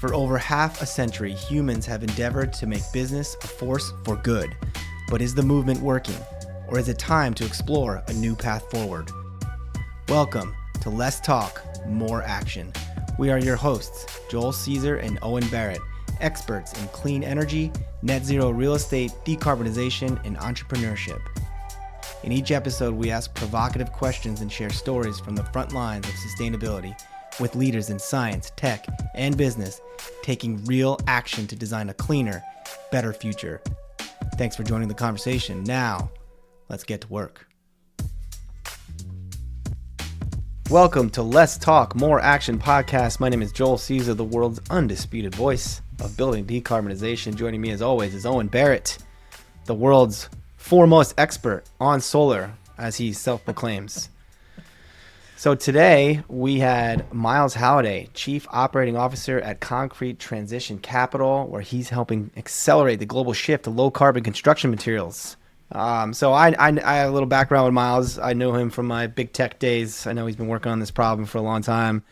For over half a century, humans have endeavored to make business a force for good. But is the movement working? Or is it time to explore a new path forward? Welcome to Less Talk, More Action. We are your hosts, Joel Caesar and Owen Barrett, experts in clean energy, net zero real estate, decarbonization, and entrepreneurship. In each episode, we ask provocative questions and share stories from the front lines of sustainability with leaders in science, tech, and business, taking real action to design a cleaner, better future. Thanks for joining the conversation. Now, let's get to work. Welcome to Less Talk, More Action podcast. My name is Joel Caesar, the world's undisputed voice of building decarbonization. Joining me as always is Owen Barrett, the world's foremost expert on solar, as he self-proclaims. So today we had Miles Haladay, Chief Operating Officer at Concrete Transition Capital, where he's helping accelerate the global shift to low-carbon construction materials. So I have a little background with Miles. I know him from my big tech days. I know he's been working on this problem for a long time.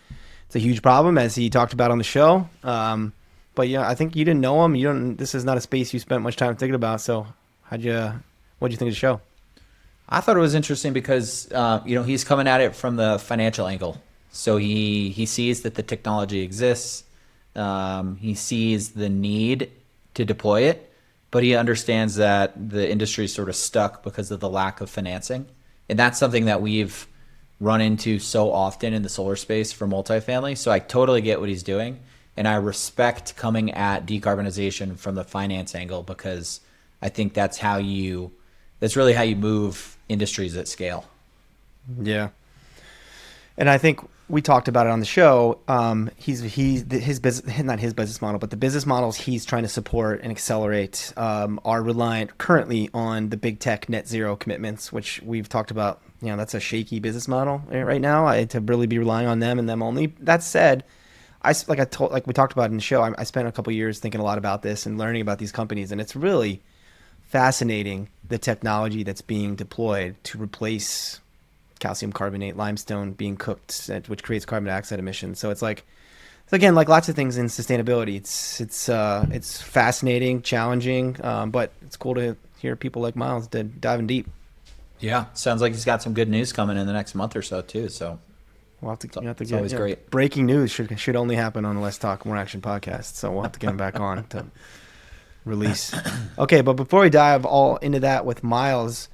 It's a huge problem, as he talked about on the show. But yeah, I think you didn't know him. This is not a space you spent much time thinking about. So what'd you think of the show? I thought it was interesting because, he's coming at it from the financial angle. So he sees that the technology exists. He sees the need to deploy it, but he understands that the industry is sort of stuck because of the lack of financing. And that's something that we've run into so often in the solar space for multifamily. So I totally get what he's doing. And I respect coming at decarbonization from the finance angle, because I think that's really how you move industries at scale. Yeah. And I think we talked about it on the show. His business, not his business model, but the business models he's trying to support and accelerate are reliant currently on the big tech net zero commitments, which we've talked about. That's a shaky business model right now. To really be relying on them and them only. That said, like we talked about in the show, I spent a couple of years thinking a lot about this and learning about these companies, and it's really fascinating, the technology that's being deployed to replace calcium carbonate, limestone being cooked, which creates carbon dioxide emissions. So it's again, like lots of things in sustainability. It's fascinating, challenging, but it's cool to hear people like Miles diving deep. Yeah, sounds like he's got some good news coming in the next month or so too. So it's always great. Breaking news should only happen on the Let's Talk More Action podcast. So we'll have to get him back on to release. Okay, but before we dive all into that with Miles,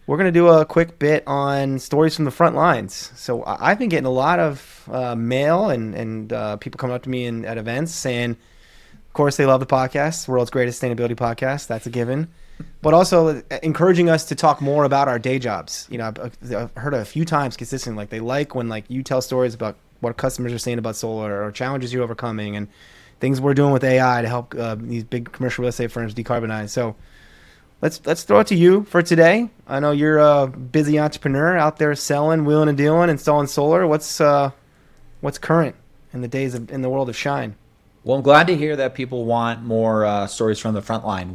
we're going to do a quick bit on stories from the front lines. So I've been getting a lot of mail and people coming up to me at events saying, of course, they love the podcast, world's greatest sustainability podcast. That's a given. But also encouraging us to talk more about our day jobs. I've heard a few times consistently, like they like when you tell stories about what customers are saying about solar or challenges you're overcoming and things we're doing with AI to help these big commercial real estate firms decarbonize. So let's throw it to you for today. I know you're a busy entrepreneur out there selling, wheeling and dealing, installing solar. What's current in the world of Shine? Well, I'm glad to hear that people want more stories from the front line.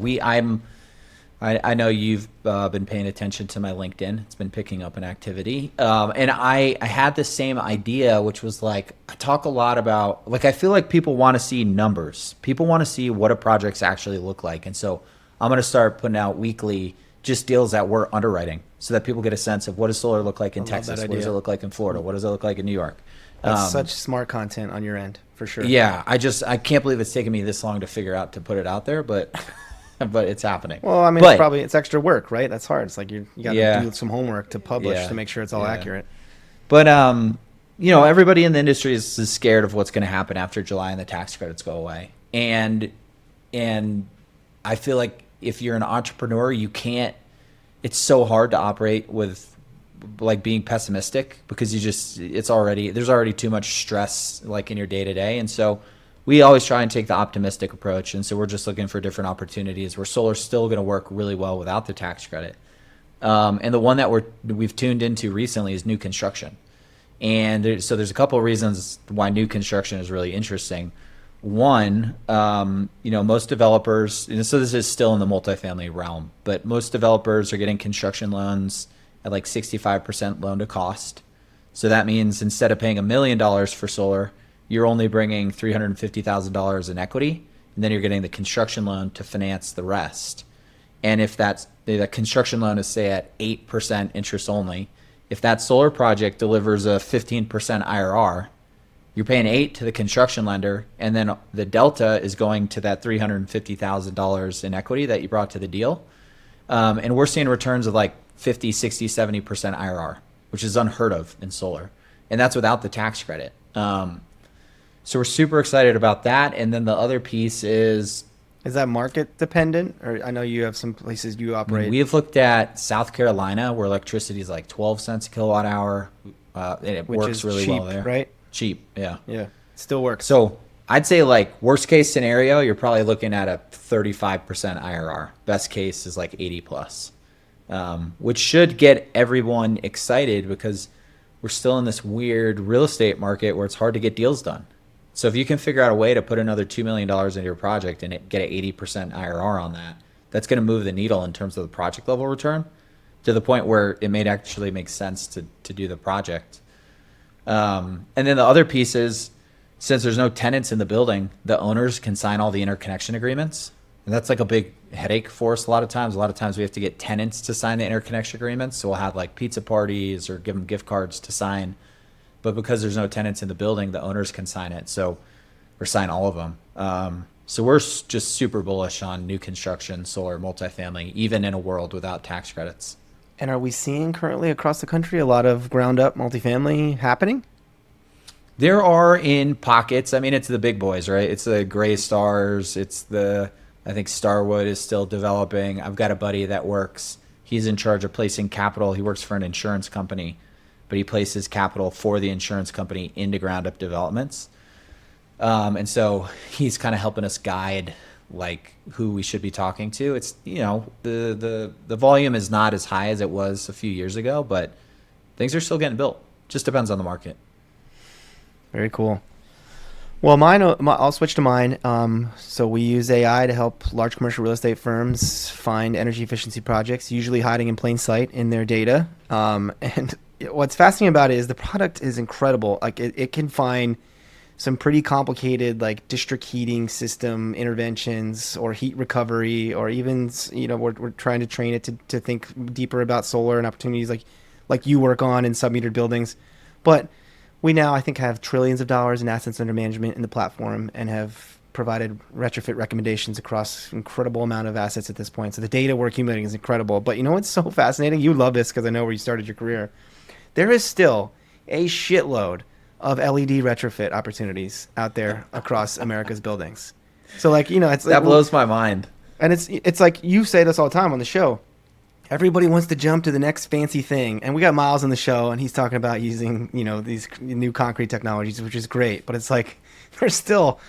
I know you've been paying attention to my LinkedIn. It's been picking up an activity. And I had the same idea, which was I talk a lot about, I feel like people want to see numbers. People want to see what a projects actually look like. And so I'm going to start putting out weekly just deals that we're underwriting so that people get a sense of what does solar look like in Texas? What does it look like in Florida? What does it look like in New York? That's such smart content on your end, for sure. Yeah, I can't believe it's taken me this long to figure out to put it out there, but it's happening. Well, I mean, it's extra work, right? That's hard. It's like you got to do some homework to publish to make sure it's all accurate. But everybody in the industry is scared of what's going to happen after July and the tax credits go away. And I feel like if you're an entrepreneur, you can't. It's so hard to operate with being pessimistic, because there's already too much stress in your day to day, and so we always try and take the optimistic approach. And so we're just looking for different opportunities where solar's still going to work really well without the tax credit. And the one that we've tuned into recently is new construction. And there's a couple of reasons why new construction is really interesting. One, most developers, and so this is still in the multifamily realm, but most developers are getting construction loans at 65% loan to cost. So that means instead of paying $1 million for solar, you're only bringing $350,000 in equity, and then you're getting the construction loan to finance the rest. And if the construction loan is, say, at 8% interest only, if that solar project delivers a 15% IRR, you're paying 8 to the construction lender, and then the delta is going to that $350,000 in equity that you brought to the deal. And we're seeing returns of like 50, 60, 70% IRR, which is unheard of in solar. And that's without the tax credit. So we're super excited about that. And then the other piece is that market dependent? Or I know you have some places you operate. We've looked at South Carolina, where electricity is like 12 cents a kilowatt hour. And it Which works is really cheap, well there. Right? Cheap, yeah. Yeah, still works. So I'd say like worst case scenario, you're probably looking at a 35% IRR. Best case is like 80 plus, which should get everyone excited because we're still in this weird real estate market where it's hard to get deals done. So if you can figure out a way to put another $2 million into your project and get an 80% IRR on that, that's going to move the needle in terms of the project level return to the point where it may actually make sense to do the project. And then the other piece is, since there's no tenants in the building, the owners can sign all the interconnection agreements. And that's like a big headache for us a lot of times. A lot of times we have to get tenants to sign the interconnection agreements. So we'll have like pizza parties or give them gift cards to sign. But because there's no tenants in the building, the owners can sign it. So, or sign all of them. So we're just super bullish on new construction, solar, multifamily, even in a world without tax credits. And are we seeing currently across the country a lot of ground up multifamily happening? There are in pockets. I mean, it's the big boys, right? It's the Gray Stars. I think Starwood is still developing. I've got a buddy that he's in charge of placing capital. He works for an insurance company, but he places capital for the insurance company into ground up developments. And so he's kind of helping us guide like who we should be talking to. It's, the volume is not as high as it was a few years ago, but things are still getting built. Just depends on the market. Very cool. Well, I'll switch to mine. So we use AI to help large commercial real estate firms find energy efficiency projects, usually hiding in plain sight in their data. And what's fascinating about it is the product is incredible. Like it can find some pretty complicated like district heating system interventions or heat recovery, or even, we're trying to train it to think deeper about solar and opportunities like you work on in sub-metered buildings. But we now, I think, have trillions of dollars in assets under management in the platform and have provided retrofit recommendations across incredible amount of assets at this point. So the data we're accumulating is incredible. But what's so fascinating? You love this because I know where you started your career. There is still a shitload of LED retrofit opportunities out there across America's buildings. So it's that blows my mind. And it's like you say this all the time on the show. Everybody wants to jump to the next fancy thing. And we got Miles on the show, and he's talking about using, these new concrete technologies, which is great. But it's like there's still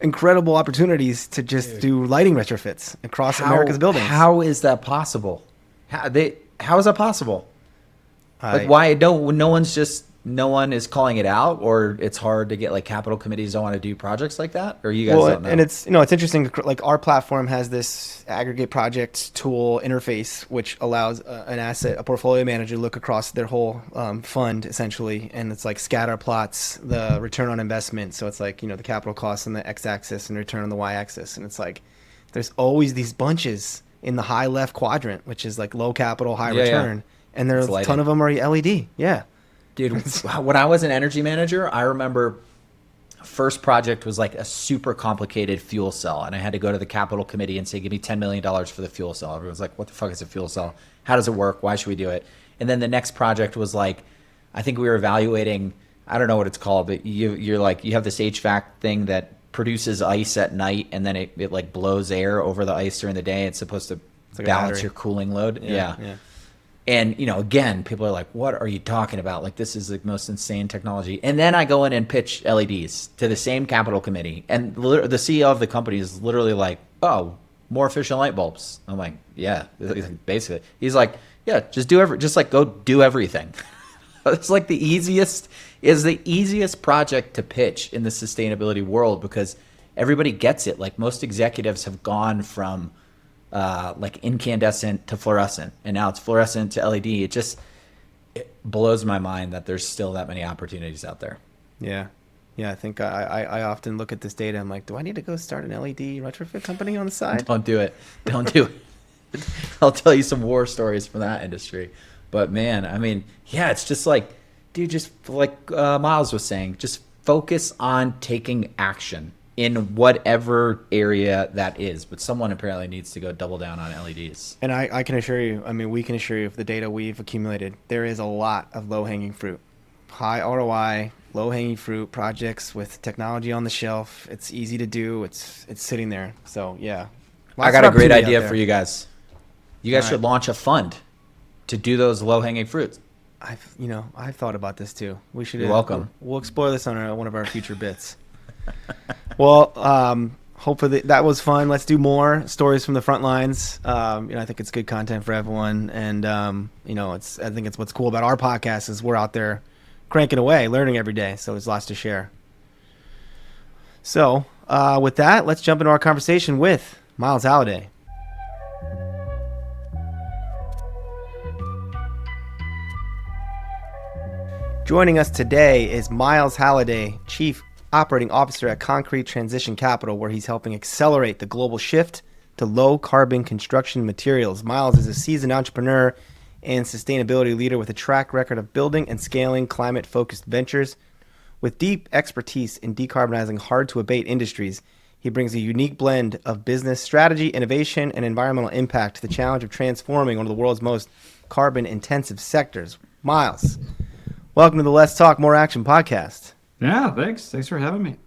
incredible opportunities to just do lighting retrofits across America's buildings. How is that possible? How is that possible? Why no one is calling it out, or it's hard to get like capital committees don't want to do projects like that, or you guys don't know? And it's it's interesting. Like our platform has this aggregate project tool interface, which allows a portfolio manager to look across their whole fund essentially, and it's like scatter plots the return on investment. So it's like the capital costs on the x-axis and return on the y-axis, and it's like there's always these bunches in the high left quadrant, which is like low capital, high return, and there's a ton of them are LED. Yeah. Dude, when I was an energy manager, I remember first project was like a super complicated fuel cell. And I had to go to the capital committee and say, give me $10 million for the fuel cell. Everyone's like, what the fuck is a fuel cell? How does it work? Why should we do it? And then the next project was like, I think we were evaluating, I don't know what it's called, but you're like, you have this HVAC thing that produces ice at night, and then it like blows air over the ice during the day. It's supposed to balance your cooling load. Yeah. And, again, people are like, what are you talking about? Like, this is the most insane technology. And then I go in and pitch LEDs to the same capital committee. And the CEO of the company is literally like, oh, more efficient light bulbs. I'm like, yeah, basically. He's like, yeah, just go do everything. It's like the easiest project to pitch in the sustainability world because everybody gets it. Like most executives have gone from like incandescent to fluorescent, and now it's fluorescent to LED. It blows my mind that there's still that many opportunities out there. Yeah. Yeah, I think I often look at this data. I'm like, do I need to go start an LED retrofit company on the side? Don't do it. Don't do it. I'll tell you some war stories from that industry. But man, I mean, yeah, it's just like, dude, just like Miles was saying, just focus on taking action in whatever area that is. But someone apparently needs to go double down on LEDs. And I can assure you, I mean, we can assure you of the data we've accumulated, there is a lot of low-hanging fruit. High ROI, low-hanging fruit projects with technology on the shelf. It's easy to do. It's sitting there. So, yeah. I got a great idea for you guys. You guys should launch a fund to do those low-hanging fruits. I've thought about this too. We should. You're welcome. We'll explore this on one of our future bits. Well, hopefully that was fun. Let's do more stories from the front lines. I think it's good content for everyone, and I think it's what's cool about our podcast is we're out there cranking away, learning every day. So there's lots to share. So with that, let's jump into our conversation with Miles Haladay. Joining us today is Miles Haladay, Chief Operating Officer at Concrete Transition Capital, where he's helping accelerate the global shift to low-carbon construction materials. Miles is a seasoned entrepreneur and sustainability leader with a track record of building and scaling climate-focused ventures. With deep expertise in decarbonizing hard-to-abate industries, he brings a unique blend of business strategy, innovation, and environmental impact to the challenge of transforming one of the world's most carbon-intensive sectors. Miles, welcome to the Let's Talk More Action podcast. Yeah, thanks. Thanks for having me.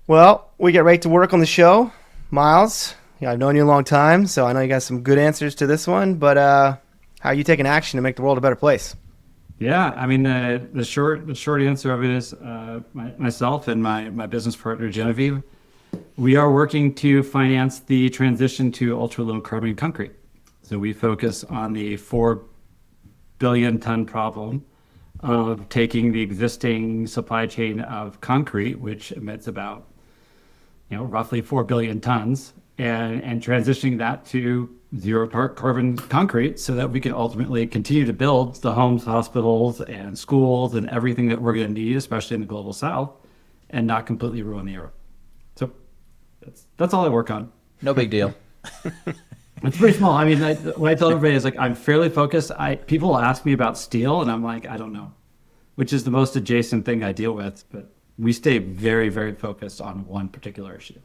Well, we get right to work on the show. Miles, I've known you a long time, so I know you got some good answers to this one, but how are you taking action to make the world a better place? Yeah, I mean, the short answer of it is myself and my business partner, Genevieve, we are working to finance the transition to ultra-low carbon concrete. So we focus on the 4 billion ton problem of taking the existing supply chain of concrete, which emits about, roughly 4 billion tons, and transitioning that to zero carbon concrete so that we can ultimately continue to build the homes, hospitals, and schools and everything that we're going to need, especially in the global south, and not completely ruin the earth. So that's all I work on. No big deal. It's pretty small. I mean, what I tell everybody is I'm fairly focused. People ask me about steel, and I'm like, I don't know, which is the most adjacent thing I deal with. But we stay very, very focused on one particular issue.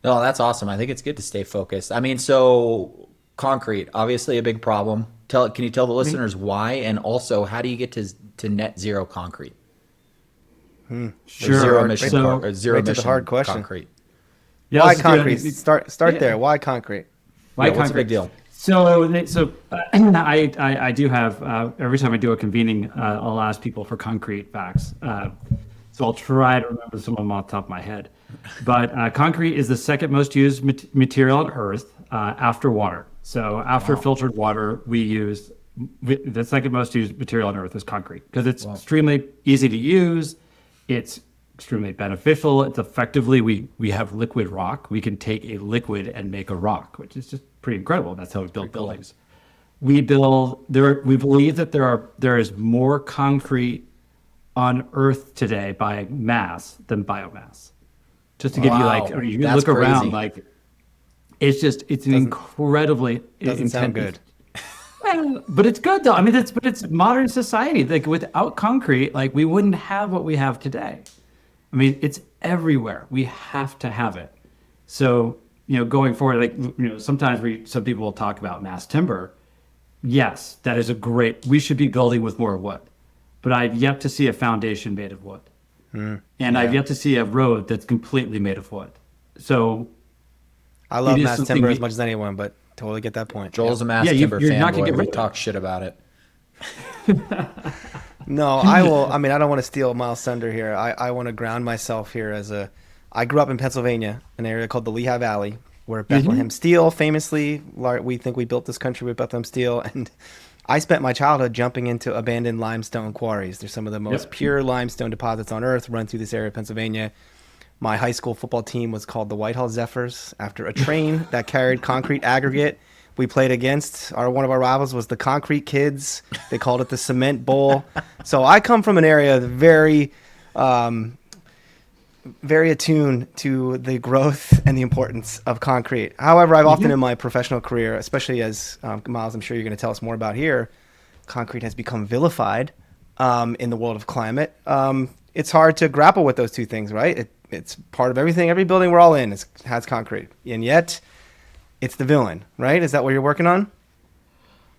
Oh, that's awesome. I think it's good to stay focused. I mean, so concrete, obviously a big problem. Can you tell the listeners why, and also how do you get to net zero concrete? Sure. Zero emission, So, zero right to the emission hard question. concrete. Yeah, Why concrete? Start there. Why concrete? Why What's the concrete? big deal? So I do have every time I do a convening, I'll ask people for concrete facts. So I'll try to remember some of them off the top of my head. But concrete is the second most used material on Earth after water. So after filtered water, the second most used material on Earth is concrete because it's extremely easy to use. It's extremely beneficial. It's effectively, we have liquid rock. We can take a liquid and make a rock, which is just pretty incredible. That's how we build buildings. We believe that there is more concrete on Earth today by mass than biomass. Just to give you you can look around, it's an incredibly Doesn't sound good. But it's good though. I mean, it's modern society. Like without concrete, we wouldn't have what we have today. I mean, it's everywhere. We have to have it. So, going forward, sometimes some people will talk about mass timber. Yes, that is we should be building with more wood, but I've yet to see a foundation made of wood. I've yet to see a road that's completely made of wood. So I love mass timber as much as anyone, but totally get that point. Joel's a mass timber fanboy. We talk shit about it. No, I will. I mean, I don't want to steal Miles' thunder here. I want to ground myself here I grew up in Pennsylvania, an area called the Lehigh Valley, where Bethlehem Steel famously, we think we built this country with Bethlehem Steel. And I spent my childhood jumping into abandoned limestone quarries. They're some of the most pure limestone deposits on Earth, run through this area of Pennsylvania. My high school football team was called the Whitehall Zephyrs after a train that carried concrete aggregate. We played against one of our rivals was the Concrete Kids. They called it the Cement Bowl. So I come from an area very very attuned to the growth and the importance of concrete. However, I've often in my professional career, especially as Miles, I'm sure you're going to tell us more about here, concrete has become vilified in the world of climate. It's hard to grapple with those two things, right? It's part of everything. Every building we're all in has concrete, and yet it's the villain, right? Is that what you're working on?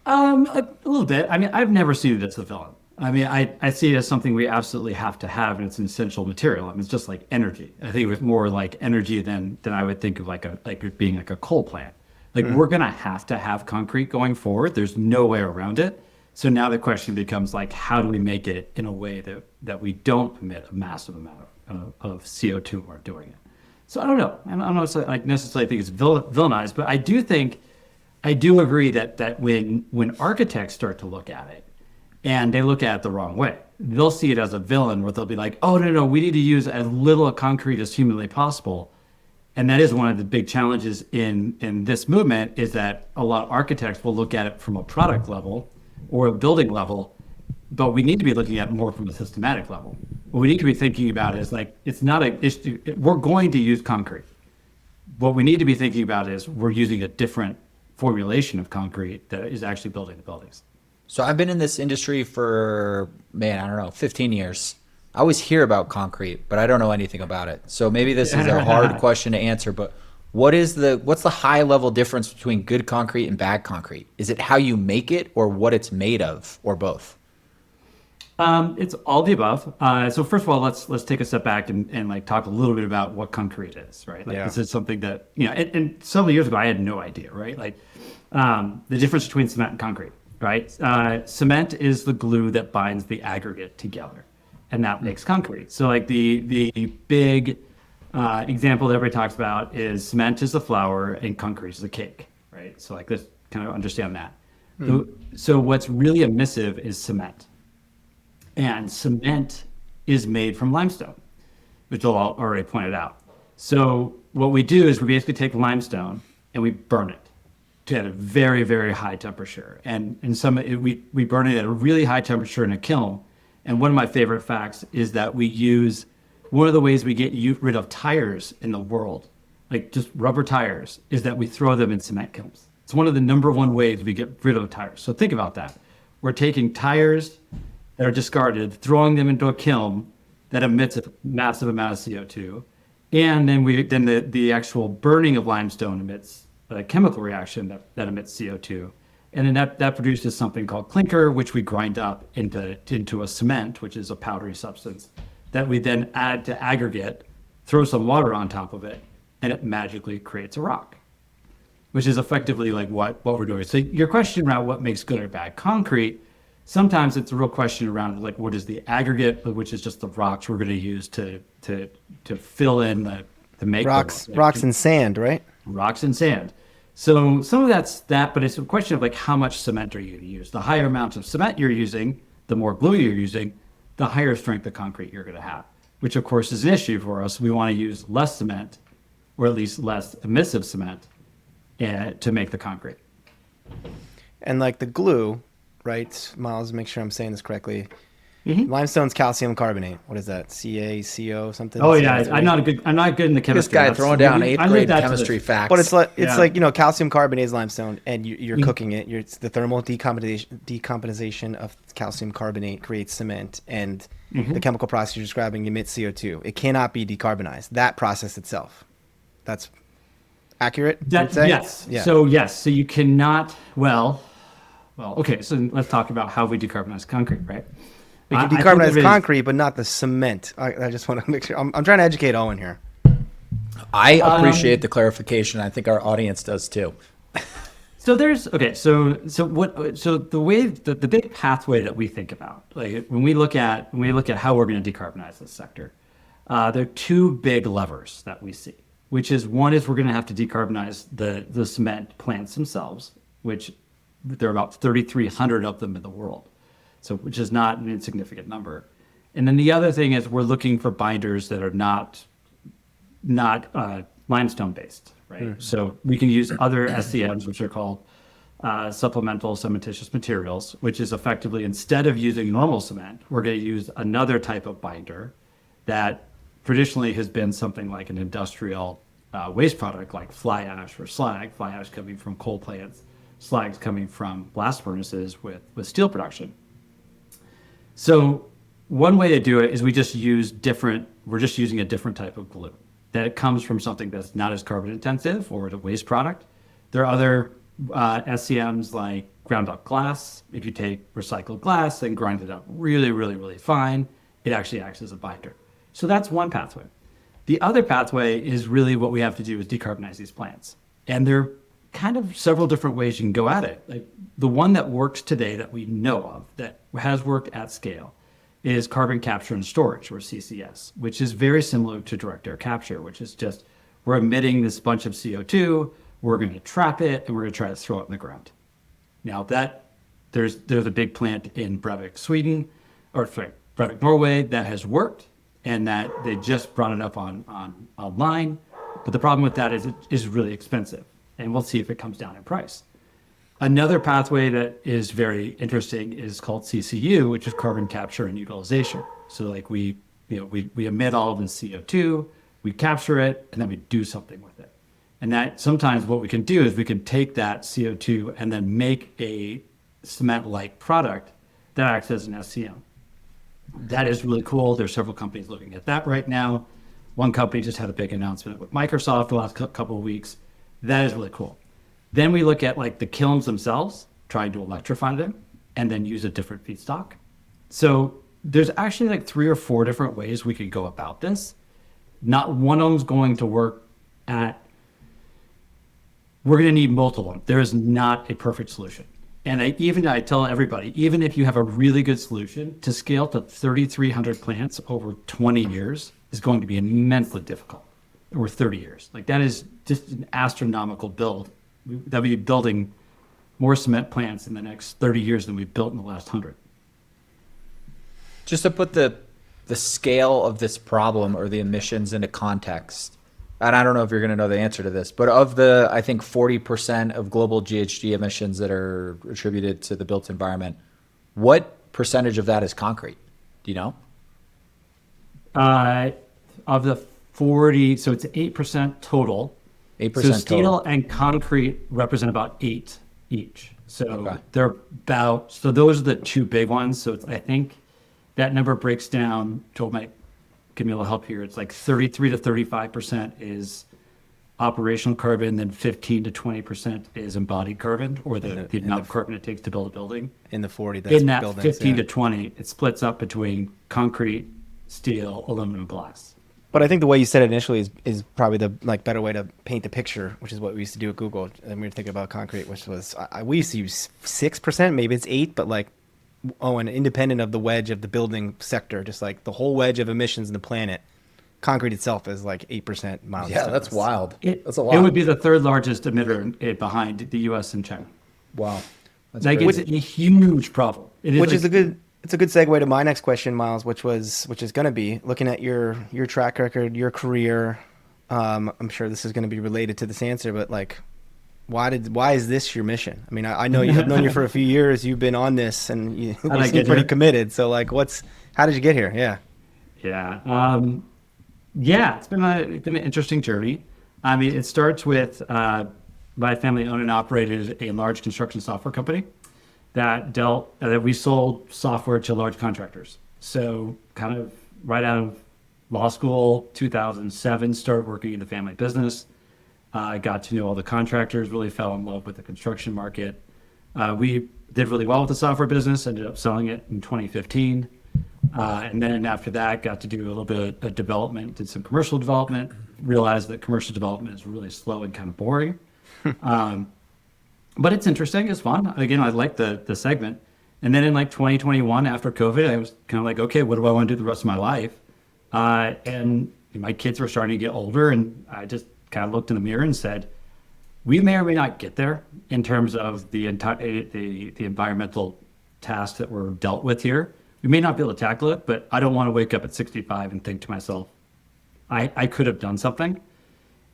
A little bit. I mean, I've never seen it as the villain. I mean, I see it as something we absolutely have to have, and it's an essential material. I mean, it's just like energy. I think it was more like energy than I would think of like it being like a coal plant. Like we're gonna have to have concrete going forward. There's no way around it. So now the question becomes like, how do we make it in a way that we don't emit a massive amount of CO2 when we're doing it? So I don't know. I don't necessarily think it's villainized, but I do agree that when architects start to look at it and they look at it the wrong way, they'll see it as a villain where they'll be like, oh, no, we need to use as little concrete as humanly possible. And that is one of the big challenges in this movement, is that a lot of architects will look at it from a product level or a building level, but we need to be looking at it more from a systematic level. What we need to be thinking about is like, it's not a issue. We're going to use concrete. What we need to be thinking about is we're using a different formulation of concrete that is actually building the buildings. So I've been in this industry for, man, I don't know, 15 years. I always hear about concrete, but I don't know anything about it. So maybe this is a hard question to answer, but what's the high level difference between good concrete and bad concrete? Is it how you make it or what it's made of, or both? It's all the above. So first of all, let's take a step back and like talk a little bit about what concrete is, right? Like this is something that, and several years ago I had no idea, right? Like the difference between cement and concrete, right? Cement is the glue that binds the aggregate together, and that makes concrete. So like the big example that everybody talks about is cement is the flour and concrete is the cake, right? So like let's kind of understand that. So what's really emissive is cement. And cement is made from limestone, which Joel already pointed out. So what we do is we basically take limestone and we burn it to at a very, very high temperature. And we burn it at a really high temperature in a kiln. And one of my favorite facts is that one of the ways we get rid of tires in the world, like just rubber tires, is that we throw them in cement kilns. It's one of the number one ways we get rid of tires. So think about that. We're taking tires that are discarded, throwing them into a kiln that emits a massive amount of CO2. And then the actual burning of limestone emits a chemical reaction that emits CO2. And then that produces something called clinker, which we grind up into a cement, which is a powdery substance that we then add to aggregate, throw some water on top of it, and it magically creates a rock, which is effectively like what we're doing. So your question around what makes good or bad concrete, sometimes it's a real question around like what is the aggregate, which is just the rocks we're going to use to fill in to make rocks and sand, right? Rocks and sand. So some of that's that, but it's a question of like how much cement are you going to use? The higher amounts of cement you're using, the more glue you're using, the higher strength of concrete you're going to have, which of course is an issue for us. We want to use less cement, or at least less emissive cement, to make the concrete. And like the glue, right, Miles, make sure I'm saying this correctly. Limestone's calcium carbonate. What is that? CaCO something? Oh yeah, I'm not good in the chemistry. This guy throwing down 8th grade chemistry facts. But it's like calcium carbonate is limestone, and you're cooking it. It's the thermal decomposition of calcium carbonate creates cement, and the chemical process you're describing emits CO2. It cannot be decarbonized. That process itself. That's accurate. Yes. Yeah. So you cannot. Well. Okay. So let's talk about how we decarbonize concrete, right? We can decarbonize concrete, but not the cement. I just want to make sure. I'm trying to educate Owen here. I appreciate the clarification. I think our audience does too. So the big pathway that we think about, like when we look at how we're going to decarbonize this sector, there are two big levers that we see. Which is one is we're going to have to decarbonize the cement plants themselves, which there are about 3,300 of them in the world. So, which is not an insignificant number. And then the other thing is we're looking for binders that are not limestone based, right? So we can use other SCMs, which are called supplemental cementitious materials, which is effectively, instead of using normal cement, we're going to use another type of binder that traditionally has been something like an industrial waste product like fly ash or slag, fly ash coming from coal plants, slags coming from blast furnaces with steel production. So one way to do it is we're just using a different type of glue that comes from something that's not as carbon intensive or a waste product. There are other SCMs like ground up glass. If you take recycled glass and grind it up really, really, really fine, it actually acts as a binder. So that's one pathway. The other pathway is really what we have to do is decarbonize these plants. And there are kind of several different ways you can go at it. Like the one that works today that we know of that has worked at scale is carbon capture and storage, or CCS, which is very similar to direct air capture, which is just we're emitting this bunch of CO2, we're going to trap it, and we're going to try to throw it in the ground. Now that there's a big plant in Brevik, Sweden, or sorry, Brevik, Norway, that has worked, and that they just brought it up online. But the problem with that is it is really expensive, and we'll see if it comes down in price. Another pathway that is very interesting is called CCU, which is carbon capture and utilization. So like we emit all of the CO2, we capture it, and then we do something with it. And that sometimes what we can do is we can take that CO2 and then make a cement-like product that acts as an SCM. That is really cool. There's several companies looking at that right now. One company just had a big announcement with Microsoft the last couple of weeks. That is really cool. Then we look at like the kilns themselves, trying to electrify them, and then use a different feedstock. So there's actually like 3 or 4 different ways we could go about this. Not one of them's going to work we're going to need multiple of them. There is not a perfect solution. And I tell everybody, even if you have a really good solution, to scale to 3,300 plants over 20 years is going to be immensely difficult, over 30 years. Like that is just an astronomical build. That we'll be building more cement plants in the next 30 years than we've built in the last 100. Just to put the scale of this problem or the emissions into context, and I don't know if you're going to know the answer to this, but of the, I think 40% of global GHG emissions that are attributed to the built environment, what percentage of that is concrete? Do you know? Of the 40, so it's 8% total. 8% so steel total. And concrete represent about 8 each. So Okay. they're about, so those are the 2 big ones. So I think that number breaks down, Joel might give me a little help here. It's like 33 to 35% is operational carbon, then 15 to 20% is embodied carbon, or the amount of carbon it takes to build a building. In the 40, that's in that buildings, 15 yeah. to 20, it splits up between concrete, steel, aluminum, glass. But I think the way you said it initially is probably the better way to paint the picture, which is what we used to do at Google. And we were thinking about concrete, which was we used to use 6%, maybe it's 8%, but like Owen, independent of the wedge of the building sector, just like the whole wedge of emissions in the planet, concrete itself is like 8% miles. Yeah, that's wild. That's a lot. It would be the 3rd largest emitter behind the U.S. and China. Wow. That's Like crazy. it's a huge problem. Which is a good segue to my next question, Miles, which is going to be looking at your track record, your career. I'm sure this is going to be related to this answer, but like, why is this your mission? I mean, I know I've known you for a few years. You've been on this, and you seem pretty committed. So like, how did you get here? Yeah. Yeah. It's been an interesting journey. I mean, it starts with my family owned and operated a large construction software company that we sold software to large contractors. So kind of right out of law school, 2007, started working in the family business. I got to know all the contractors, really fell in love with the construction market. We did really well with the software business, ended up selling it in 2015. And then after that, got to do a little bit of development, did some commercial development, realized that commercial development is really slow and kind of boring. But it's interesting, it's fun. Again, I like the segment. And then in like 2021, after COVID, I was kind of like, okay, what do I want to do the rest of my life? And my kids were starting to get older, and I just kind of looked in the mirror and said, we may or may not get there in terms of the environmental tasks that we're dealt with here. We may not be able to tackle it, but I don't want to wake up at 65 and think to myself, I could have done something.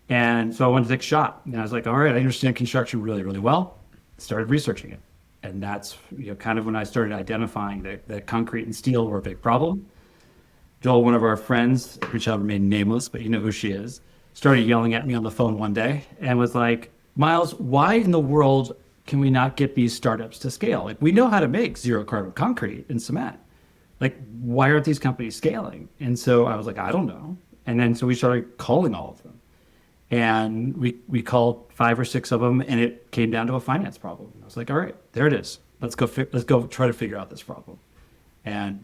And so I wanted to take a shot. And I was like, all right, I understand construction really, really well. Started researching it. And that's kind of when I started identifying that concrete and steel were a big problem. Joel, one of our friends, who shall remain nameless, but you know who she is, started yelling at me on the phone one day and was like, Miles, why in the world can we not get these startups to scale? Like, we know how to make zero carbon concrete and cement. Like, why aren't these companies scaling? And so I was like, I don't know. And then so we started calling all of them. And we called 5 or 6 of them, and it came down to a finance problem. I was like, all right, there it is. Let's go try to figure out this problem. And,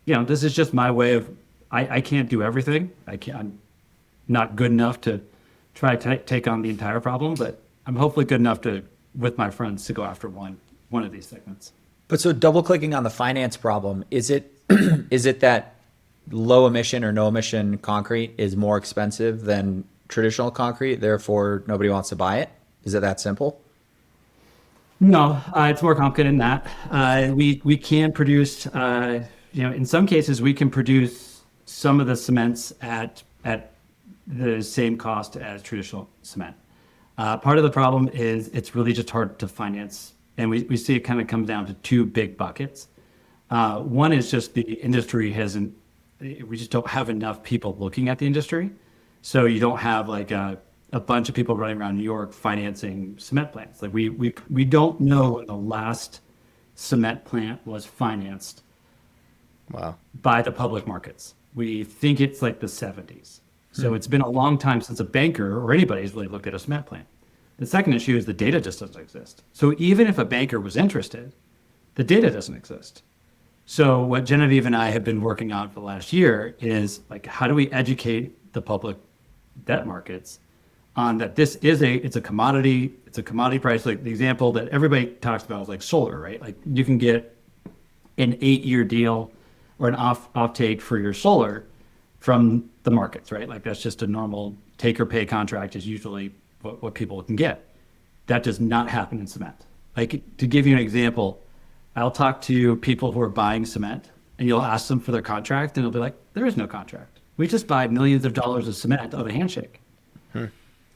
this is just my way of, I can't do everything. I'm not good enough to try to take on the entire problem, but I'm hopefully good enough to, with my friends, to go after one of these segments. But so double clicking on the finance problem, is it that low emission or no emission concrete is more expensive than traditional concrete, therefore nobody wants to buy it? Is it that simple? No, it's more complicated than that. We can produce, in some cases we can produce some of the cements at the same cost as traditional cement. Part of the problem is it's really just hard to finance, and we see it kind of comes down to 2 big buckets. One is just the industry we just don't have enough people looking at the industry. So you don't have like a bunch of people running around New York financing cement plants. Like we don't know when the last cement plant was financed by the public markets. We think it's like the 70s. So it's been a long time since a banker or anybody's really looked at a cement plant. The second issue is the data just doesn't exist. So even if a banker was interested, the data doesn't exist. So what Genevieve and I have been working on for the last year is like, how do we educate the public debt markets on that it's a commodity price. Like the example that everybody talks about is like solar, right? Like you can get an 8-year deal or an off-take for your solar from the markets, right? Like that's just a normal take or pay contract is usually what people can get. That does not happen in cement. Like to give you an example, I'll talk to people who are buying cement and you'll ask them for their contract and they'll be like, there is no contract. We just buy millions of dollars of cement on a handshake.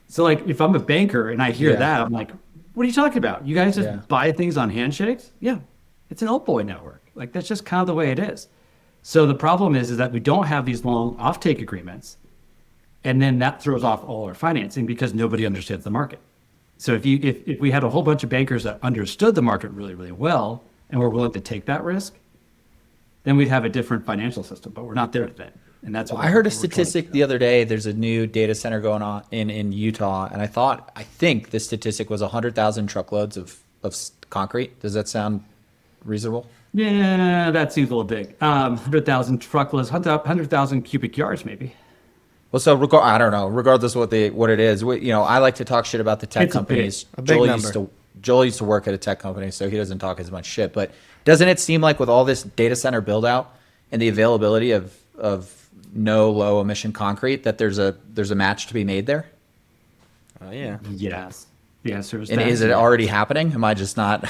So like if I'm a banker and I hear that, I'm like, what are you talking about? You guys just buy things on handshakes? Yeah, it's an old boy network. Like that's just kind of the way it is. So the problem is that we don't have these long offtake agreements, and then that throws off all our financing because nobody understands the market. So if we had a whole bunch of bankers that understood the market really, really well and were willing to take that risk, then we'd have a different financial system. But we're not there today, and that's what I heard a statistic the other day. There's a new data center going on in Utah, and I think the statistic was 100,000 truckloads of concrete. Does that sound reasonable? Yeah, that seems a little big. 100,000 truckloads, 100,000 cubic yards, maybe. Well, so I don't know. Regardless of what it is, I like to talk shit about the tech companies. A big number. Joel used to work at a tech company, so he doesn't talk as much shit. But doesn't it seem like with all this data center build out and the availability of no low emission concrete that there's a match to be made there? Yeah. Yes. Yes. And is it already happening? Am I just not?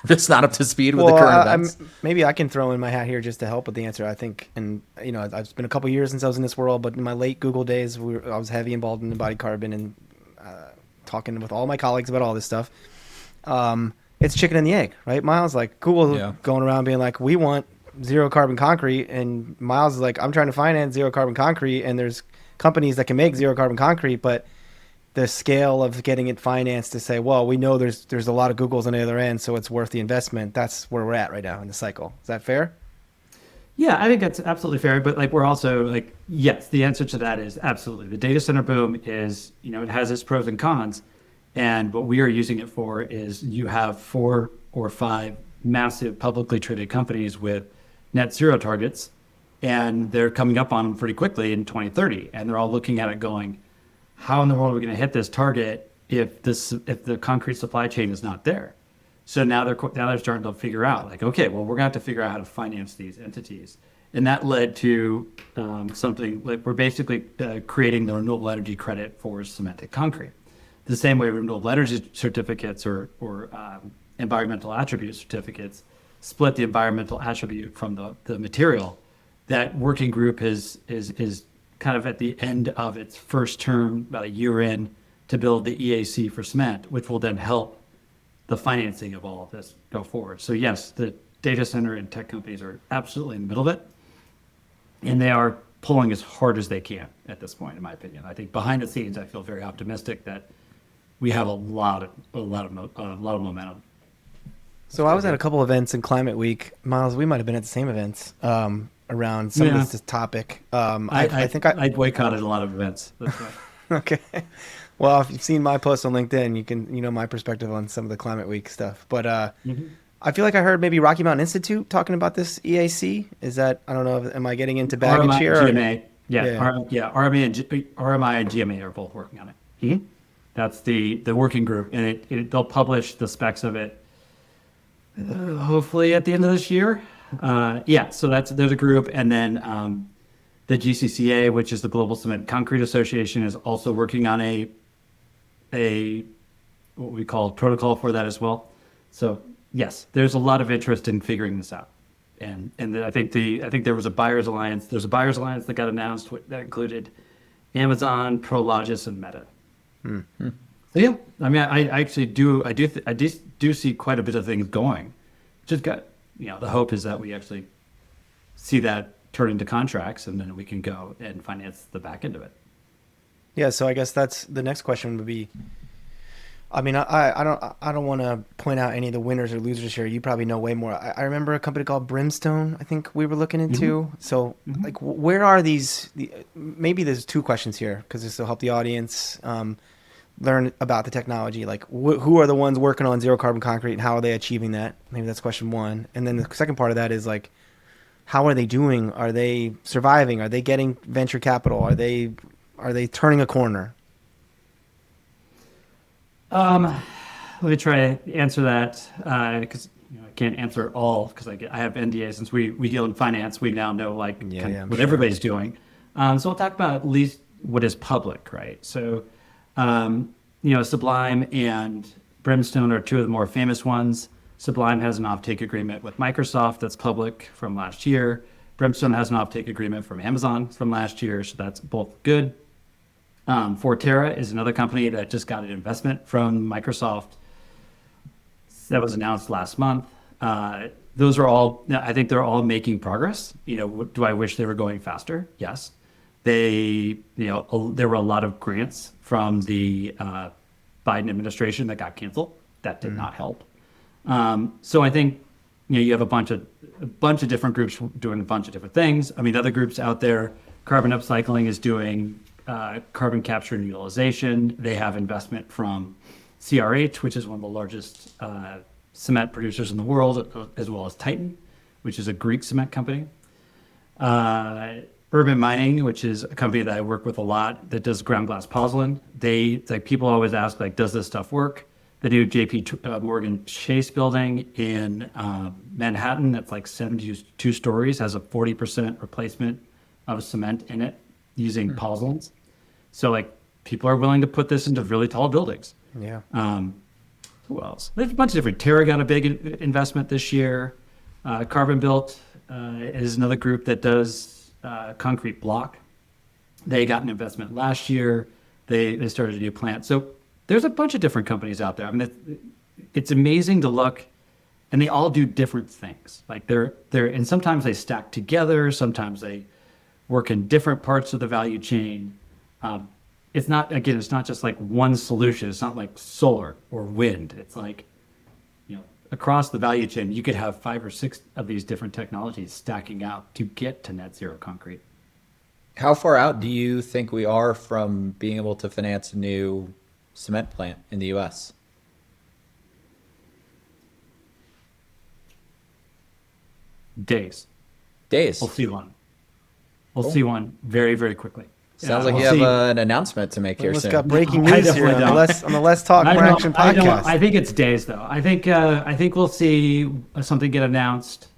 Just not up to speed with the current events. Maybe I can throw in my hat here just to help with the answer. I think, and it's been a couple years since I was in this world, but in my late Google days, I was heavy involved in embodied carbon and talking with all my colleagues about all this stuff. It's chicken and the egg, right? Miles, like Google going around being like, we want zero carbon concrete, and Miles is like, I'm trying to finance zero carbon concrete, and there's companies that can make zero carbon concrete, but the scale of getting it financed to say, well, we know there's a lot of Googles on the other end, so it's worth the investment. That's where we're at right now in the cycle. Is that fair? Yeah, I think that's absolutely fair. But like, we're also like, yes, the answer to that is absolutely. The data center boom is, it has its pros and cons. And what we are using it for is you have 4 or 5 massive publicly traded companies with net zero targets, and they're coming up on them pretty quickly in 2030. And they're all looking at it going, how in the world are we going to hit this target if the concrete supply chain is not there? So now they're starting to figure out like, okay, well, we're going to have to figure out how to finance these entities. And that led to something like we're basically creating the renewable energy credit for cemented concrete. The same way renewable energy certificates or environmental attribute certificates split the environmental attribute from the material. That working group is kind of at the end of its first term, about a year in, to build the EAC for cement, which will then help the financing of all of this go forward. So yes, the data center and tech companies are absolutely in the middle of it, and they are pulling as hard as they can at this point, in my opinion. I think behind the scenes, I feel very optimistic that we have a lot of momentum. So I was at a couple events in Climate Week. Miles, we might have been at the same events around some of this topic. I think I boycotted a lot of events. That's right. Okay. Well, if you've seen my post on LinkedIn, you know my perspective on some of the Climate Week stuff. But I feel like I heard maybe Rocky Mountain Institute talking about this EAC. Is that, I don't know, am I getting into baggage RMI, here? GMA. RMI and GMA are both working on it. Mm-hmm. That's the working group, and they'll publish the specs of it hopefully at the end of this year. So there's a group, and then the GCCA, which is the Global Cement Concrete Association, is also working on a what we call protocol for that as well. So yes, there's a lot of interest in figuring this out, and I think there was a buyers alliance. There's a buyers alliance that got announced that included Amazon, Prologis, and Meta. Mm-hmm. So yeah, I mean, I actually do see quite a bit of things going. Just got, the hope is that we actually see that turn into contracts, and then we can go and finance the back end of it. Yeah, so I guess that's the next question would be. I mean, I don't want to point out any of the winners or losers here. You probably know way more. I remember a company called Brimstone, I think we were looking into. Mm-hmm. So, like, where are these? Maybe there's two questions here because this will help the audience learn about the technology. Like, who are the ones working on zero carbon concrete, and how are they achieving that? Maybe that's question one. And then the second part of that is like, how are they doing? Are they surviving? Are they getting venture capital? Are they turning a corner? Let me try to answer that because I can't answer it all because I have NDA. Since we deal in finance, we now know what everybody's doing. So I'll talk about at least what is public, right? So, Sublime and Brimstone are two of the more famous ones. Sublime has an offtake agreement with Microsoft that's public from last year. Brimstone has an offtake agreement from Amazon from last year, so that's both good. Forterra is another company that just got an investment from Microsoft that was announced last month. Those are all, I think they're all making progress. Do I wish they were going faster? Yes. There were a lot of grants from the Biden administration that got canceled. That did not help. So I think you have a bunch of different groups doing a bunch of different things. I mean, other groups out there, Carbon Upcycling is doing carbon capture and utilization. They have investment from CRH, which is one of the largest cement producers in the world, as well as Titan, which is a Greek cement company. Urban Mining, which is a company that I work with a lot that does ground glass pozzolan. People always ask, does this stuff work? The new JP Morgan Chase building in Manhattan, that's 72 stories, has a 40% replacement of cement in it using pozzolans. So people are willing to put this into really tall buildings. Yeah. Who else? There's a bunch of different. Terra got a big investment this year. Carbon Built is another group that does concrete block. They got an investment last year. They started a new plant. So there's a bunch of different companies out there. I mean, it's amazing to look, and they all do different things. And sometimes they stack together. Sometimes they work in different parts of the value chain. It's not just one solution. It's not like solar or wind. It's across the value chain, you could have 5 or 6 of these different technologies stacking out to get to net zero concrete. How far out do you think we are from being able to finance a new cement plant in the U.S.? Days. We'll see one. We'll see one very, very quickly. Sounds like you have an announcement to make here soon. Got breaking news here on the Let's Talk More Action podcast. I think it's days, though. I think we'll see something get announced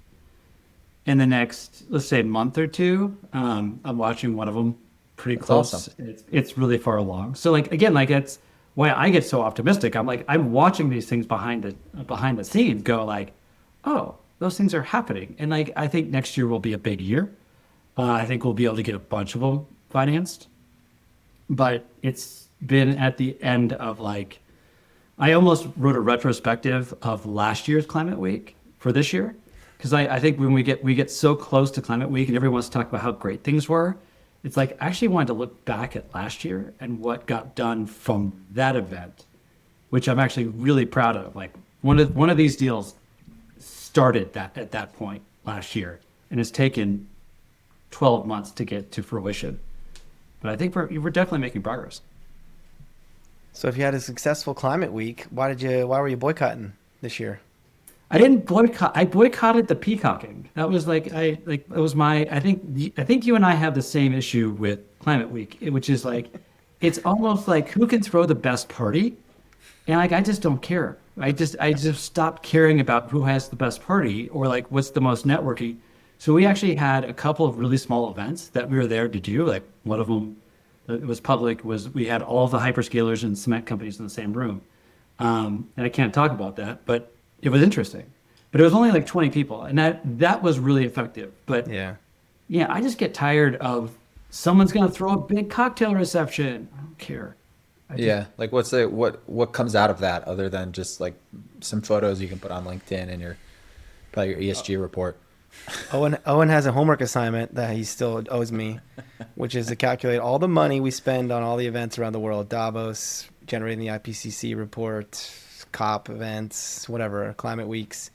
in the next, let's say, month or two. I'm watching one of them pretty close. Awesome. It's really far along. So, it's why I get so optimistic. I'm watching these things behind the scenes go oh, those things are happening. And I think next year will be a big year. I think we'll be able to get a bunch of them financed, but it's been at the end of I almost wrote a retrospective of last year's Climate Week for this year, because I think when we get so close to Climate Week and everyone wants to talk about how great things were, it's like I actually wanted to look back at last year and what got done from that event, which I'm actually really proud of. Like one of these deals started that at that point last year, and it's taken 12 months to get to fruition. But I think we're definitely making progress. So if you had a successful climate week, why were you boycotting this year? I didn't boycott. I boycotted the peacocking. That was I think you and I have the same issue with Climate Week, which is like, it's almost like who can throw the best party, and like I just don't care. I just stopped caring about who has the best party or like what's the most networking. So we actually had a couple of really small events that we were there to do. Like one of them, it was public, was we had all the hyperscalers and cement companies in the same room, and I can't talk about that, but it was interesting. But it was only like 20 people, and that was really effective. But yeah, I just get tired of someone's going to throw a big cocktail reception. I don't care. Like what comes out of that other than just like some photos you can put on LinkedIn and probably your ESG report. Owen has a homework assignment that he still owes me, which is to calculate all the money we spend on all the events around the world, Davos, generating the IPCC report, COP events, whatever, climate weeks.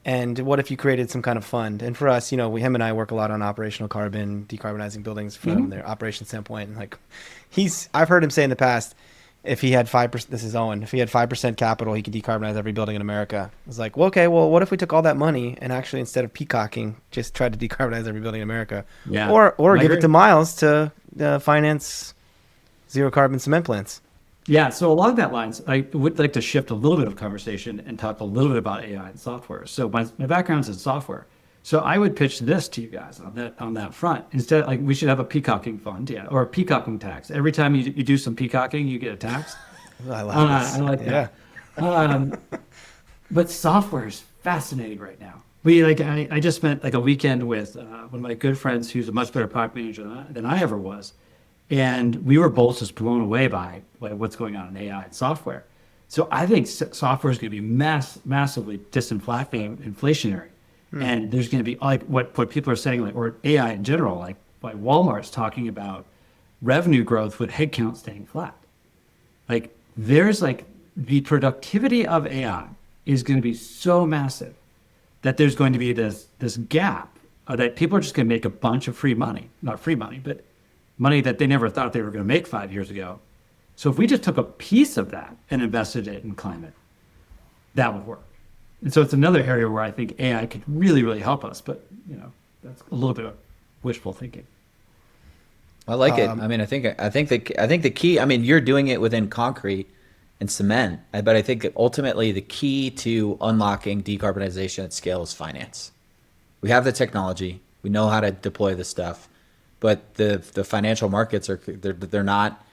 And what if you created some kind of fund? And for us, him and I work a lot on operational carbon, decarbonizing buildings from their operation standpoint. And like, I've heard him say in the past, if he had 5%, this is Owen, if he had 5% capital, he could decarbonize every building in America. I was like, well, okay, what if we took all that money and actually, instead of peacocking, just tried to decarbonize every building in America? Yeah. Or give it to Miles to finance zero carbon cement plants. Yeah, so along that lines, I would like to shift a little bit of conversation and talk a little bit about AI and software. So my background's in software. So I would pitch this to you guys on that front. Instead, like we should have a peacocking fund, or a peacocking tax. Every time you do some peacocking, you get a tax. I like that. Yeah. But software is fascinating right now. I just spent like a weekend with one of my good friends who's a much better product manager than I ever was. And we were both just blown away by what's going on in AI and software. So I think software is going to be massively inflationary. And there's going to be like what people are saying, like, or AI in general, like Walmart's talking about revenue growth with headcount staying flat. Like there's like the productivity of AI is going to be so massive that there's going to be this gap that people are just going to make a bunch of free money, not free money, but money that they never thought they were going to make 5 years ago. So if we just took a piece of that and invested it in climate, that would work. And so it's another area where I think AI could really, really help us. But, that's a little bit of wishful thinking. I like it. I mean, I think the key, I mean, you're doing it within concrete and cement, but I think that ultimately the key to unlocking decarbonization at scale is finance. We have the technology, we know how to deploy the stuff, but the financial markets they're not,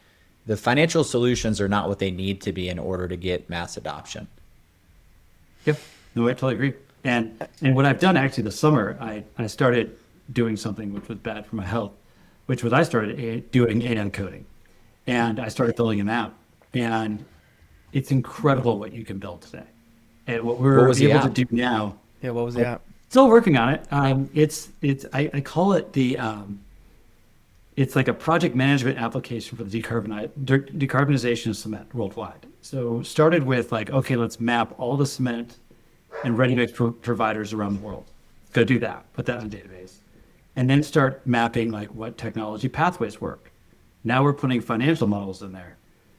the financial solutions are not what they need to be in order to get mass adoption. Yep. No, I totally agree. And what I've done actually this summer, I started doing something which was bad for my health, which was I started doing AI coding, and I started building them out. And it's incredible what you can build today. And what we're able to do now. Yeah, what was the app? Still working on it. I call it it's like a project management application for the decarbonization of cement worldwide. So started with like, okay, let's map all the cement and ready-mix providers around the world. Go do that, put that in a database. And then start mapping like what technology pathways work. Now we're putting financial models in there.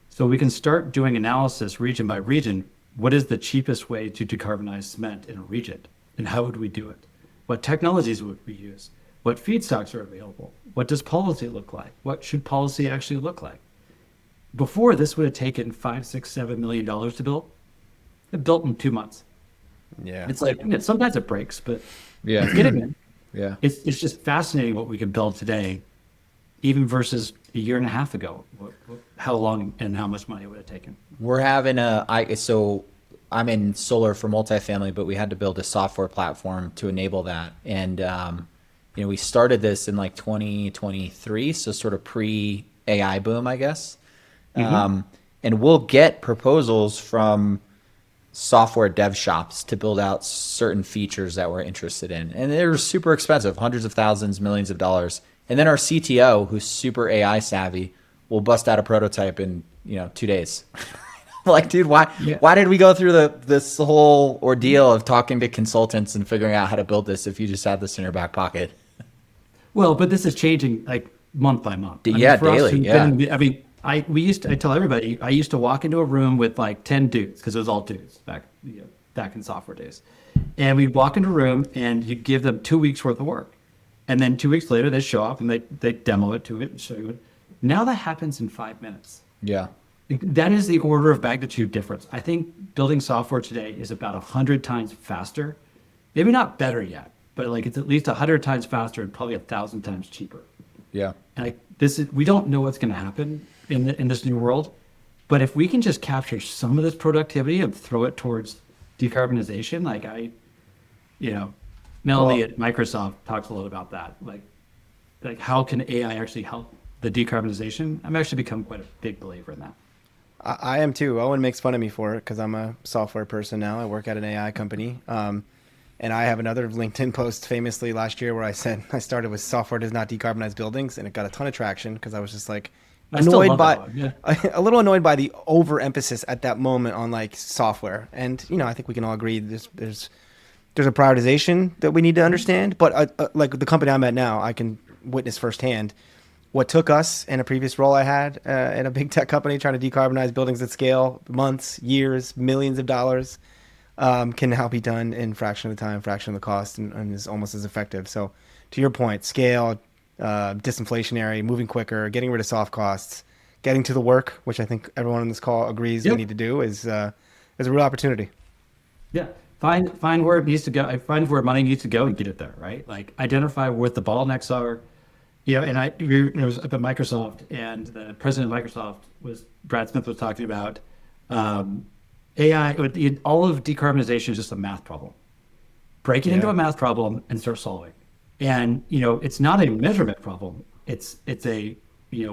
So we can start doing analysis region by region. What is the cheapest way to decarbonize cement in a region? And how would we do it? What technologies would we use? What feedstocks are available? What does policy look like? What should policy actually look like? Before, this would have taken $5, $6, $7 million to build. It built in 2 months. Yeah. It's like, sometimes it breaks, but Yeah. it's getting there. Yeah. It's just fascinating what we can build today, even versus a year and a half ago. How long and how much money it would have taken. We're having so I'm in solar for multifamily, but we had to build a software platform to enable that. And, we started this in like 2023, so sort of pre-AI boom, I guess. And we'll get proposals from software dev shops to build out certain features that we're interested in. And they're super expensive, hundreds of thousands, millions of dollars. And then our CTO, who's super AI savvy, will bust out a prototype in 2 days. Like, dude, why did we go through this whole ordeal of talking to consultants and figuring out how to build this if you just had this in your back pocket? Well, but this is changing like month by month. Daily. I tell everybody, I used to walk into a room with like 10 dudes, because it was all dudes back in software days. And we'd walk into a room and you'd give them 2 weeks worth of work. And then 2 weeks later, they'd show up and they demo it to it and show you it. Now that happens in 5 minutes. Yeah. That is the order of magnitude difference. I think building software today is about 100 times faster. Maybe not better yet, but like it's at least 100 times faster and probably 1,000 times cheaper. Yeah. And we don't know what's going to happen in this new world, but if we can just capture some of this productivity and throw it towards decarbonization, Melanie at Microsoft talks a lot about that. Like how can AI actually help the decarbonization? I'm actually become quite a big believer in that. I am too. Owen makes fun of me for it because I'm a software person now. I work at an AI company. And I have another LinkedIn post famously last year where I said I started with software does not decarbonize buildings, and it got a ton of traction because I was just like a little annoyed by the overemphasis at that moment on like software. And I think we can all agree there's a prioritization that we need to understand. But like the company I'm at now, I can witness firsthand what took us in a previous role I had in a big tech company trying to decarbonize buildings at scale, months, years, millions of dollars, can now be done in fraction of the time, fraction of the cost, and is almost as effective. So to your point, scale, disinflationary, moving quicker, getting rid of soft costs, getting to the work, which I think everyone on this call agrees we need to do, is a real opportunity. Yeah. Find where it needs to go. Find where money needs to go and get it there, right? Like identify what the bottlenecks are. And I was up at Microsoft, and the president of Microsoft Brad Smith was talking about AI. All of decarbonization is just a math problem. Break it into a math problem and start solving. And it's not a measurement problem. It's a we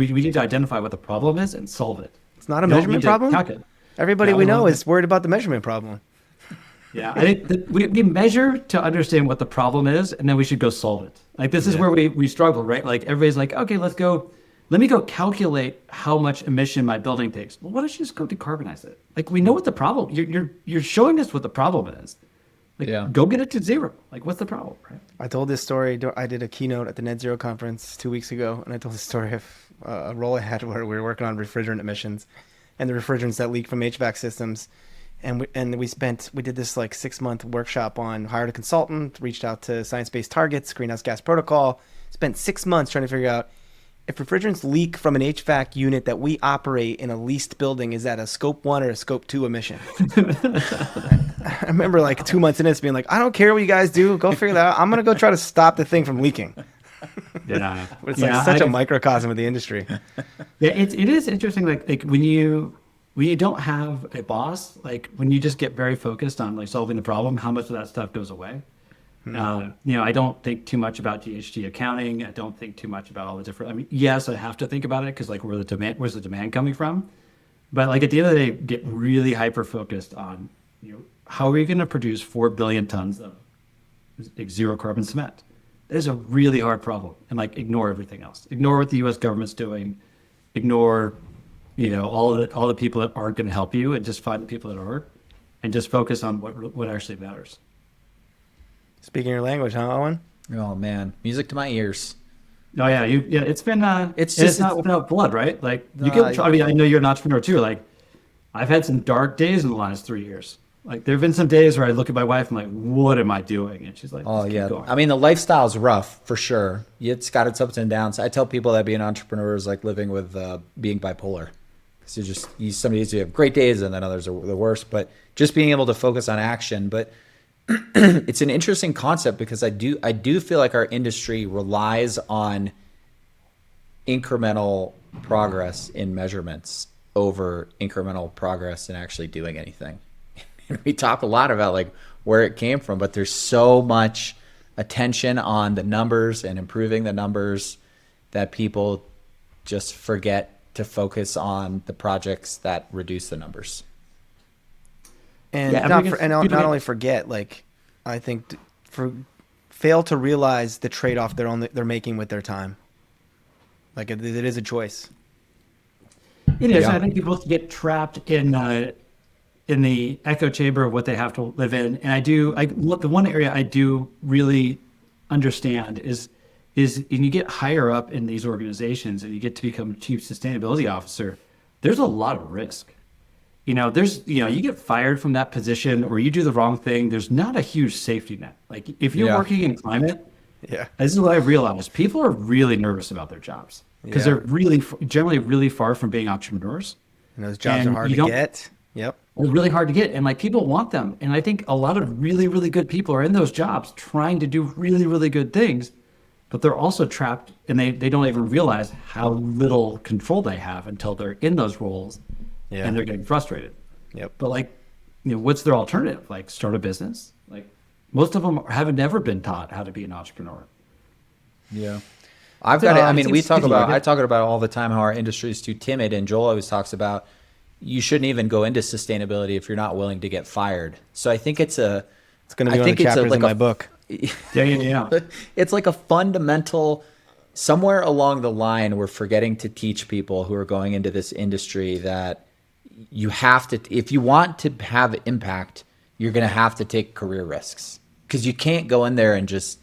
need to identify what the problem is and solve it. It's not a measurement problem. Everybody we know is worried about the measurement problem. Yeah, I think we measure to understand what the problem is, and then we should go solve it. Like this is where we struggle, right? Like everybody's like, okay, let me go calculate how much emission my building takes. Well, why don't you just go decarbonize it? Like we know what the problem. You're showing us what the problem is. Like go get it to zero. Like what's the problem, right? I told this story. I did a keynote at the Net Zero conference 2 weeks ago, and I told the story of a role I had where we were working on refrigerant emissions, and the refrigerants that leak from HVAC systems. And we did this like 6-month workshop on, hired a consultant, reached out to science-based targets, greenhouse gas protocol, spent 6 months trying to figure out if refrigerants leak from an HVAC unit that we operate in a leased building, is that a scope 1 or a scope 2 emission? I remember like 2 months in this being like, I don't care what you guys do, go figure that out. I'm going to go try to stop the thing from leaking. Yeah. But it's like such a microcosm of the industry. Yeah, it is interesting. Like when you don't have a boss, like when you just get very focused on like solving the problem, how much of that stuff goes away? I don't think too much about GHG accounting. I don't think too much about all the different, yes, I have to think about it because like where's the demand coming from? But like at the end of the day, get really hyper focused on, how are we going to produce 4 billion tons of zero carbon cement? That is a really hard problem. And like ignore everything else. Ignore what the US government's doing. Ignore all the people that aren't going to help you, and just find the people that are, and just focus on what actually matters. Speaking your language, huh, Owen? Oh man, music to my ears. Oh yeah, it's been it's not without blood, right? Like you get. I know you're an entrepreneur too. Like I've had some dark days in the last 3 years. Like there have been some days where I look at my wife and I'm like, what am I doing? And she's like, oh yeah. The lifestyle's rough for sure. It's got its ups and downs. I tell people that being an entrepreneur is like living with being bipolar. So some days you have great days and then others are the worst, but just being able to focus on action. But it's an interesting concept because I do feel like our industry relies on incremental progress in measurements over incremental progress in actually doing anything. And we talk a lot about like where it came from, but there's so much attention on the numbers and improving the numbers that people just forget to focus on the projects that reduce the numbers. And not only forget, like I think fail to realize the trade-off they're making with their time. Like it is a choice. It is. Yeah. I think people get trapped in the echo chamber of what they have to live in. And the one area I do really understand is when you get higher up in these organizations and you get to become chief sustainability officer, there's a lot of risk. You get fired from that position or you do the wrong thing. There's not a huge safety net. Like if you're working in climate, this is what I've realized. People are really nervous about their jobs because they're generally really far from being entrepreneurs. And those jobs are hard to get. Yep. They're really hard to get. And like people want them. And I think a lot of really, really good people are in those jobs trying to do really, really good things, but they're also trapped and they don't even realize how little control they have until they're in those roles and they're getting frustrated. Yep. But what's their alternative? Like start a business? Like most of them have never been taught how to be an entrepreneur. Yeah. I talk about it all the time, how our industry is too timid. And Joel always talks about, you shouldn't even go into sustainability if you're not willing to get fired. So I think it's going to be one of the chapters in my book. Yeah. It's like a fundamental, somewhere along the line, we're forgetting to teach people who are going into this industry that you have to, if you want to have impact, you're going to have to take career risks, because you can't go in there and just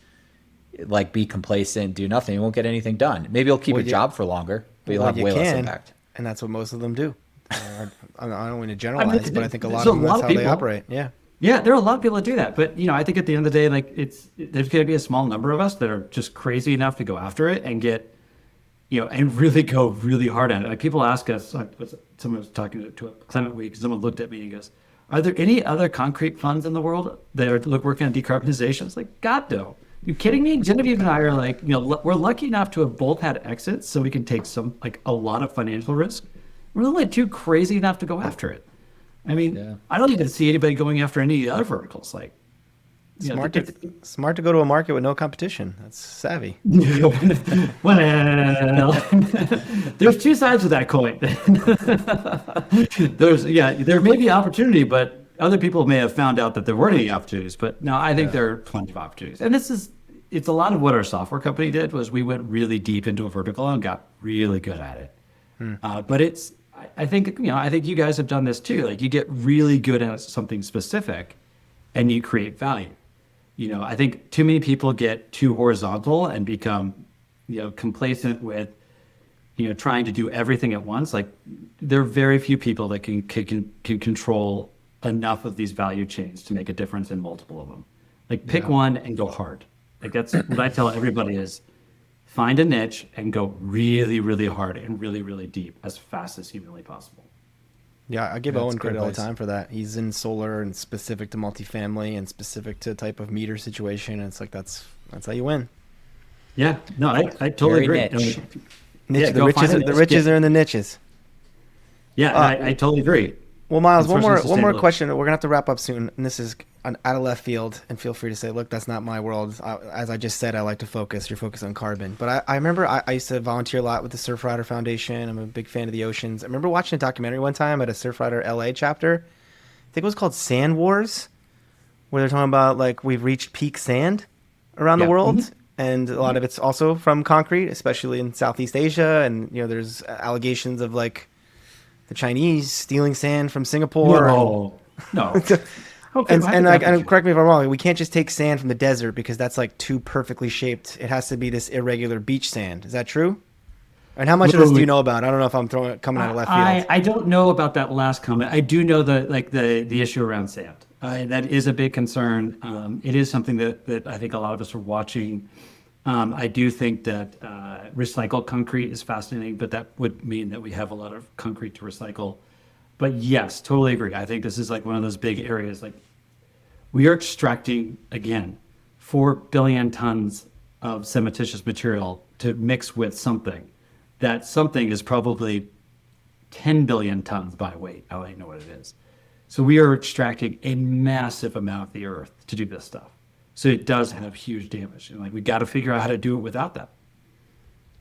like be complacent, do nothing. You won't get anything done. Maybe you'll keep your job for longer, but you'll have way less impact. And that's what most of them do. I don't want to generalize, but I think a lot of them, that's how they operate. Yeah. Yeah, there are a lot of people that do that. But, I think at the end of the day, like there's going to be a small number of us that are just crazy enough to go after it and get, and really go really hard at it. Like people ask us, someone was talking to a Climate Week, someone looked at me and goes, are there any other concrete funds in the world that are working on decarbonization? It's like, God, no. You kidding me? Genevieve and I are like, we're lucky enough to have both had exits so we can take a lot of financial risk. We're only too crazy enough to go after it. I mean, I don't even see anybody going after any other verticals. Like, smart to go to a market with no competition. That's savvy. Well, there's two sides of that coin. There may be opportunity, but other people may have found out that there weren't any opportunities. But no, I think there are plenty of opportunities. And it's a lot of what our software company did was we went really deep into a vertical and got really good at it. But I think you guys have done this too. Like you get really good at something specific and you create value. I think too many people get too horizontal and become, complacent with, trying to do everything at once. Like there are very few people that can control enough of these value chains to make a difference in multiple of them. Like pick one and go hard. Like that's what I tell everybody is find a niche and go really, really hard and really, really deep as fast as humanly possible. Yeah, I give Owen credit all the time for that. He's in solar and specific to multifamily and specific to type of meter situation. And it's like, that's how you win. Yeah, no, I totally agree. The riches are in the niches. Yeah, I totally agree. Well, Miles, one more question. We're gonna have to wrap up soon, and this is out of left field. And feel free to say, look, that's not my world. As I just said, I like to focus. You're focused on carbon, but I remember I used to volunteer a lot with the Surfrider Foundation. I'm a big fan of the oceans. I remember watching a documentary one time at a Surfrider LA chapter. I think it was called Sand Wars, where they're talking about like we've reached peak sand around the world. And a lot of it's also from concrete, especially in Southeast Asia. And there's allegations of like the Chinese stealing sand from Singapore. No. Okay, and correct me if I'm wrong. We can't just take sand from the desert because that's like too perfectly shaped. It has to be this irregular beach sand. Is that true? And how much of this do you know about? I don't know if I'm coming out of left field. I don't know about that last comment. I do know the issue around sand. That is a big concern. It is something that I think a lot of us are watching. I do think that recycled concrete is fascinating, but that would mean that we have a lot of concrete to recycle. But yes, totally agree. I think this is like one of those big areas. Like we are extracting, again, 4 billion tons of cementitious material to mix with something. That something is probably 10 billion tons by weight. I don't know what it is. So we are extracting a massive amount of the earth to do this stuff. So it does have huge damage. And we got to figure out how to do it without that.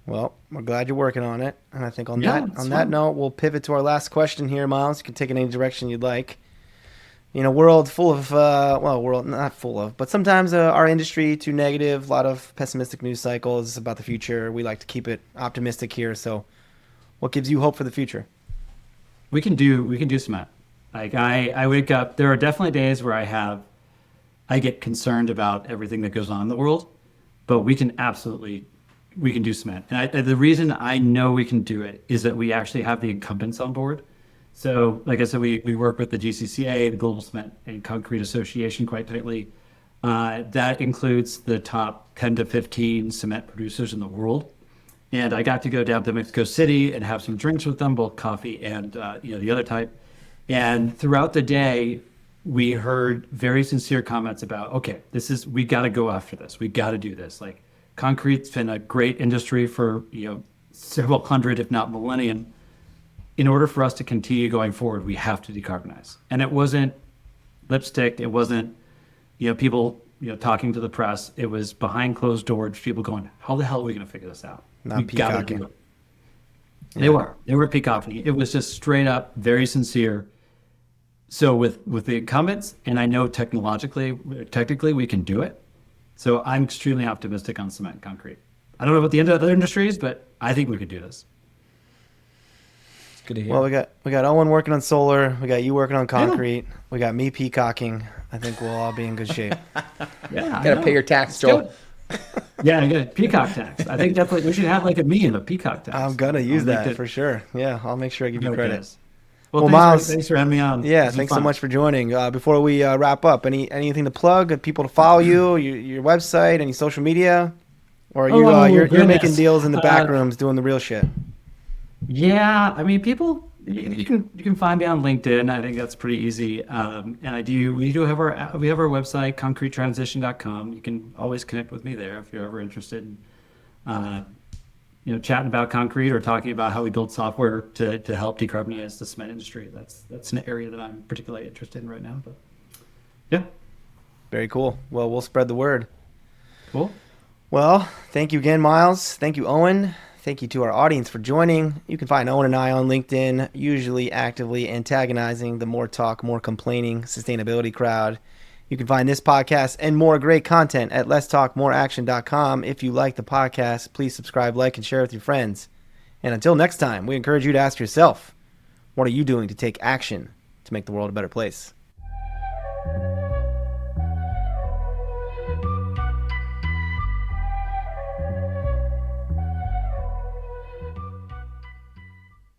Well, we're glad you're working on it. And I think on that note, we'll pivot to our last question here, Miles. You can take it any direction you'd like. in a world full of, world not full of, but sometimes our industry too negative, a lot of pessimistic news cycles about the future. We like to keep it optimistic here. So what gives you hope for the future? We can do cement. Like I wake up, there are definitely days where I get concerned about everything that goes on in the world, but we can do cement. And the reason I know we can do it is that we actually have the incumbents on board. So like I said, we work with the GCCA, the Global Cement and Concrete Association, quite tightly. That includes the top 10 to 15 cement producers in the world. And I got to go down to Mexico City and have some drinks with them, both coffee and the other type. And throughout the day, we heard very sincere comments about, okay, we got to go after this. We got to do this. Like, concrete's been a great industry for several hundred, if not millennium. In order for us to continue going forward, we have to decarbonize. And it wasn't lipstick. It wasn't people talking to the press. It was behind closed doors. People going, how the hell are we going to figure this out? Not we got to peacocking. do it. Yeah. They were peacocking. It was just straight up, very sincere. So with the incumbents, and I know technically we can do it. So I'm extremely optimistic on cement and concrete. I don't know about the other industries, but I think we could do this. It's good to hear. Well, we got Owen working on solar. We got you working on concrete. We got me peacocking. I think we'll all be in good shape. Yeah, Gotta pay your tax, Joel. Yeah, I get peacock tax. I think definitely we should have like a meme of peacock tax. I'm gonna use that for sure. Yeah, I'll make sure I give you credit. Well, Miles, thanks for having me on. Yeah, thanks so much for joining. Before we wrap up, anything to plug? People to follow you, your website, any social media, or you're making deals in the back rooms doing the real shit? Yeah, I mean, people, you can find me on LinkedIn. I think that's pretty easy. And we have our website, concretetransition.com. You can always connect with me there if you're ever interested in chatting about concrete or talking about how we build software to help decarbonize the cement industry. That's an area that I'm particularly interested in right now. But yeah. Very cool. Well, we'll spread the word. Cool. Well, thank you again, Miles. Thank you, Owen. Thank you to our audience for joining. You can find Owen and I on LinkedIn, usually actively antagonizing the more talk, more complaining sustainability crowd. You can find this podcast and more great content at letstalkmoreaction.com. If you like the podcast, please subscribe, like, and share with your friends. And until next time, we encourage you to ask yourself, what are you doing to take action to make the world a better place?